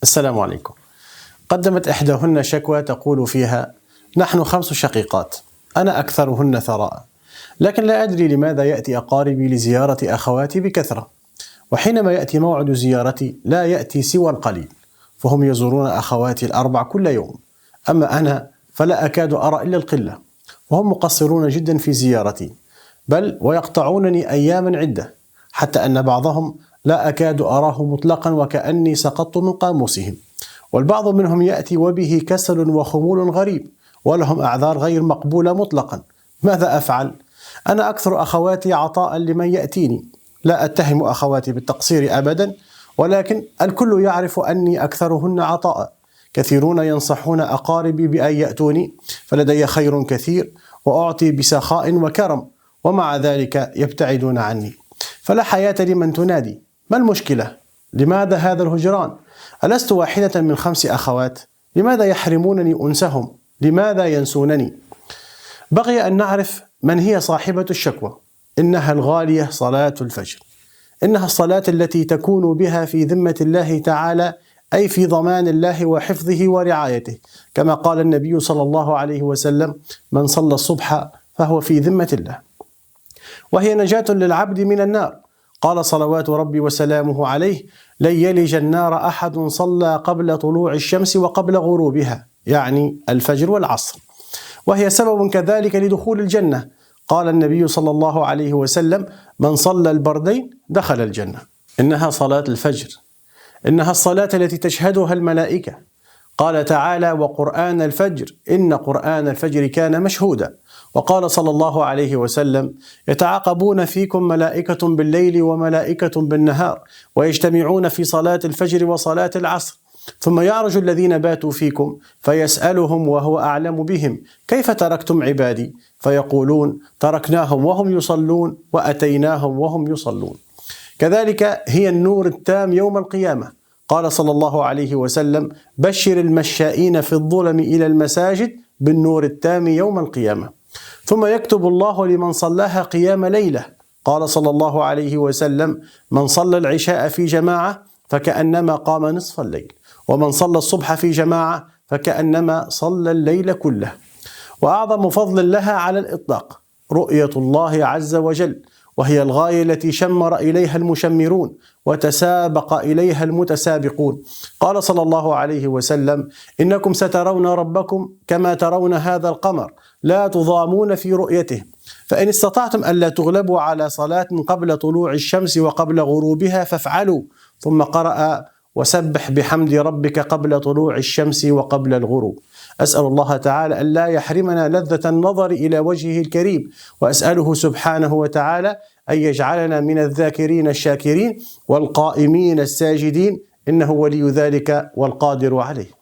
السلام عليكم. قدمت إحداهن شكوى تقول فيها: نحن 5 شقيقات، أنا أكثرهن ثراء، لكن لا أدري لماذا يأتي أقاربي لزيارة أخواتي بكثرة، وحينما يأتي موعد زيارتي لا يأتي سوى القليل، فهم يزورون أخواتي ال4 كل يوم، أما أنا فلا أكاد أرى إلا القلة، وهم مقصرون جدا في زيارتي، بل ويقطعونني أياما عدة، حتى أن بعضهم لا أكاد أراه مطلقا وكأني سقطت من قاموسهم، والبعض منهم يأتي وبه كسل وخمول غريب، ولهم أعذار غير مقبولة مطلقا. ماذا أفعل؟ أنا أكثر أخواتي عطاء لمن يأتيني، لا أتهم أخواتي بالتقصير أبدا، ولكن الكل يعرف أني أكثرهن عطاء. كثيرون ينصحون أقاربي بأن يأتوني، فلدي خير كثير وأعطي بسخاء وكرم، ومع ذلك يبتعدون عني، فلا حياة لمن تنادي. ما المشكلة؟ لماذا هذا الهجران؟ ألست واحدة من 5 أخوات؟ لماذا يحرمونني أنسهم؟ لماذا ينسونني؟ بقي أن نعرف من هي صاحبة الشكوى. إنها الغالية صلاة الفجر، إنها الصلاة التي تكون بها في ذمة الله تعالى، أي في ضمان الله وحفظه ورعايته، كما قال النبي صلى الله عليه وسلم: من صلى الصبح فهو في ذمة الله. وهي نجاة للعبد من النار، قال صلوات ربي وسلامه عليه: لن يلج النار أحد صلى قبل طلوع الشمس وقبل غروبها، يعني الفجر والعصر. وهي سبب كذلك لدخول الجنة، قال النبي صلى الله عليه وسلم: من صلى البردين دخل الجنة. إنها صلاة الفجر، إنها الصلاة التي تشهدها الملائكة، قال تعالى: وقرآن الفجر إن قرآن الفجر كان مشهودا. وقال صلى الله عليه وسلم: يتعاقبون فيكم ملائكة بالليل وملائكة بالنهار، ويجتمعون في صلاة الفجر وصلاة العصر، ثم يعرج الذين باتوا فيكم فيسألهم وهو أعلم بهم: كيف تركتم عبادي؟ فيقولون: تركناهم وهم يصلون وأتيناهم وهم يصلون. كذلك هي النور التام يوم القيامة، قال صلى الله عليه وسلم: بشر المشائين في الظلم إلى المساجد بالنور التام يوم القيامة. ثم يكتب الله لمن صلاها قيام ليلة، قال صلى الله عليه وسلم: من صلى العشاء في جماعة فكأنما قام نصف الليل، ومن صلى الصبح في جماعة فكأنما صلى الليل كله. وأعظم فضل لها على الإطلاق رؤية الله عز وجل، وهي الغاية التي شمر إليها المشمرون وتسابق إليها المتسابقون. قال صلى الله عليه وسلم: إنكم سترون ربكم كما ترون هذا القمر، لا تضامون في رؤيته، فإن استطعتم ألا تغلبوا على صلاة قبل طلوع الشمس وقبل غروبها فافعلوا. ثم قرأ: وسبح بحمد ربك قبل طلوع الشمس وقبل الغروب. أسأل الله تعالى أن لا يحرمنا لذة النظر إلى وجهه الكريم، وأسأله سبحانه وتعالى أن يجعلنا من الذاكرين الشاكرين والقائمين الساجدين، إنه ولي ذلك والقادر عليه.